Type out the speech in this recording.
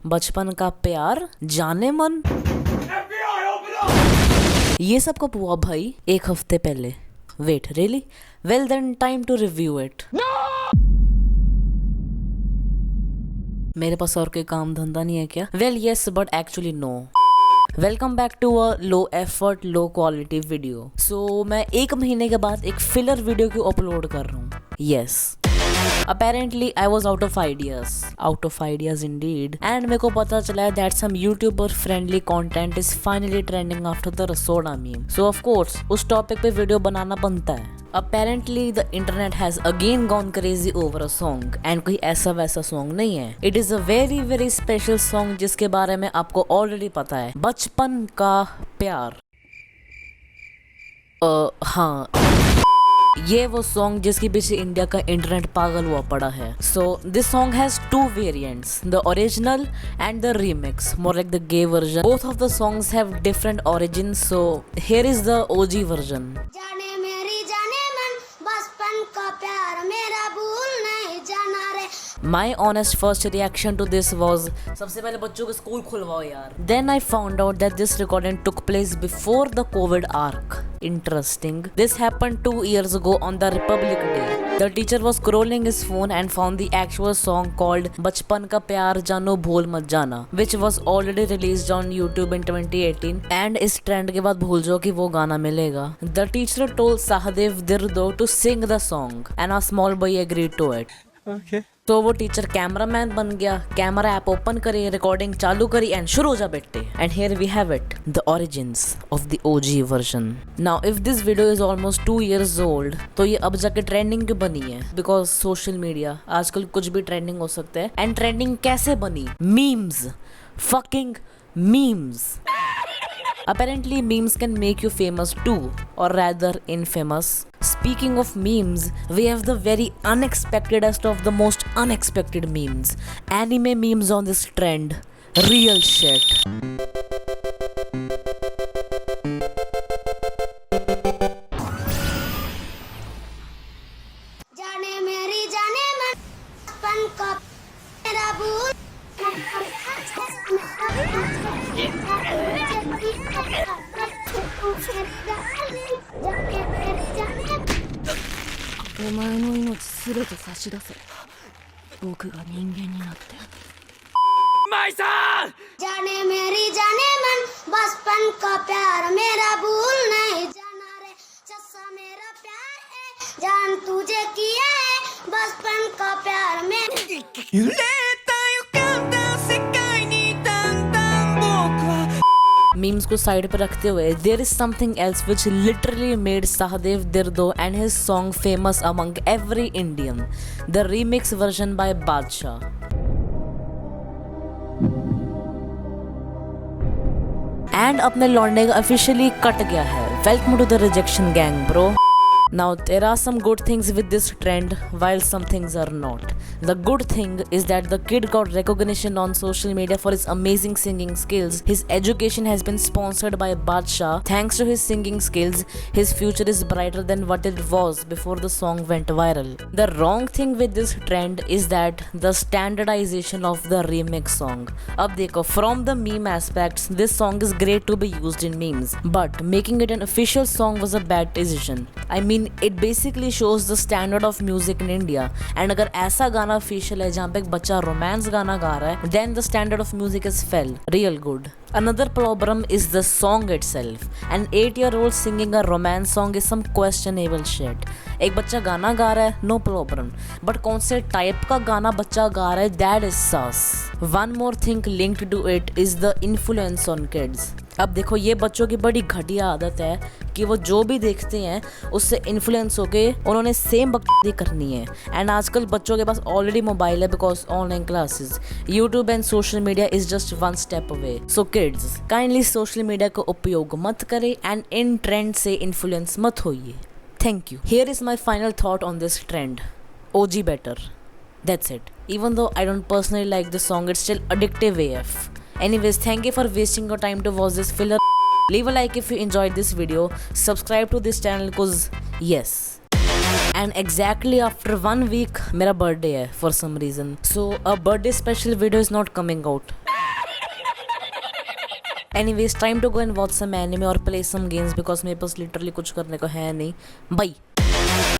बचपन का प्यार जाने मन। ये सब कब हुआ भाई? एक हफ्ते पहले। Wait, really? Well then time to review it. मेरे पास और कोई काम धंधा नहीं है क्या? Well yes, but actually no. Welcome back to a low effort low quality video. So मैं 1 महीने के बाद एक फिलर वीडियो क्यों अपलोड कर रहा हूँ? Yes, apparently I was out of ideas indeed, and मेरे को पता चला है that some YouTuber friendly content is finally trending after the Rasoda meme. So of course उस टॉपिक पे वीडियो बनाना बनता है। Apparently the internet has again gone crazy over a song, and कोई ऐसा वैसा सॉन्ग नहीं है। It is a very very special song जिसके बारे में आपको ऑलरेडी पता है, बचपन का प्यार। हाँ, ये वो सॉन्ग जिसके पीछे इंडिया का इंटरनेट पागल हुआ पड़ा है। So this song has 2 variants, the original and the remix, more like the gay version. Both of the songs have different origins, so here is the OG version. जाने मेरी जाने मन, बचपन का प्यार मेरा भूल नहीं जाना रे। My honest first reaction to this was, सबसे पहले बच्चों के स्कूल खुलवाओ यार। Then I found out that this recording took place before the COVID arc. Interesting. This happened 2 years ago on the Republic Day. The teacher was scrolling his phone and found the actual song called बचपन का प्यार जानो भूल मत जाना, which was already released on YouTube in 2018. And इस trend के बाद भूल जाओ कि वो गाना मिलेगा। The teacher told Sahadev Dirdo to sing the song, and a small boy agreed to it. Okay. तो वो टीचर कैमरामैन बन गया, कैमरा ऐप ओपन करी, रिकॉर्डिंग चालू करी एंड शुरू हो जा बेटे। And here we have it, the origins of the OG version. Now if this video is almost 2 years old, तो ये अब जाके ट्रेंडिंग क्यों बनी है? बिकॉज सोशल मीडिया, आजकल कुछ भी ट्रेंडिंग हो सकता है। एंड ट्रेंडिंग कैसे बनी? Memes, fucking memes. Apparently memes can make you famous too, or rather infamous. Speaking of memes, we have the very unexpectedest of the most unexpected memes. Anime memes on this trend. Real shit. जाने मेरी जाने मन, बचपन का मेरा भूल। जाने मेरी जाने मन, बचपन का प्यार मेरा भूल नहीं जाना रे। चस्सा मेरा प्यार है, जान तुझे किया है, बचपन का प्यार में। Memes को साइड पर रखते हुए, there is something else which literally made Sahadev Dirdo and his song famous among every Indian. The remix version by Badshah. And अपने लौंडे का officially कट गया है। Welcome to the rejection gang, bro. Now there are some good things with this trend, while some things are not. The good thing is that the kid got recognition on social media for his amazing singing skills. His education has been sponsored by Badshah. Thanks to his singing skills, his future is brighter than what it was before the song went viral. The wrong thing with this trend is that the standardization of the remix song. अब देखो, from the meme aspects, this song is great to be used in memes, but making it an official song was a bad decision. I mean, it basically shows the standard of music in India. And अगर ऐसा गाना official है जहाँ पे एक बच्चा romance गाना गा रहा है, then the standard of music is fell. Real good. Another problem is the song itself. An 8-year-old singing a romance song is some questionable shit. एक बच्चा गाना गा रहा है, no problem. But कौन से टाइप का गाना बच्चा गा रहा है, that is sus. One more thing linked to it is the influence on kids. अब देखो, ये बच्चों की बड़ी घटिया आदत है कि वो जो भी देखते हैं उससे इन्फ्लुएंस होके उन्होंने सेम बकवास करनी है। एंड आजकल बच्चों के पास ऑलरेडी मोबाइल है because online classes, YouTube and social media is just 1 step away. So kids, kindly social media का उपयोग मत करें एंड इन ट्रेंड से इन्फ्लुएंस मत होइए। Thank you. Here is my final thought on this trend, OG better. That's it. Even though I don't personally like the song, it's still addictive AF. Anyways, thank you for wasting your time to watch this filler. Leave a like if you enjoyed this video. Subscribe to this channel cause yes. And exactly after 1 week मेरा birthday है for some reason. So a birthday special video is not coming out. Anyways time to go and watch some anime or play some games because मेरे पास literally कुछ करने को है नहीं। Bye.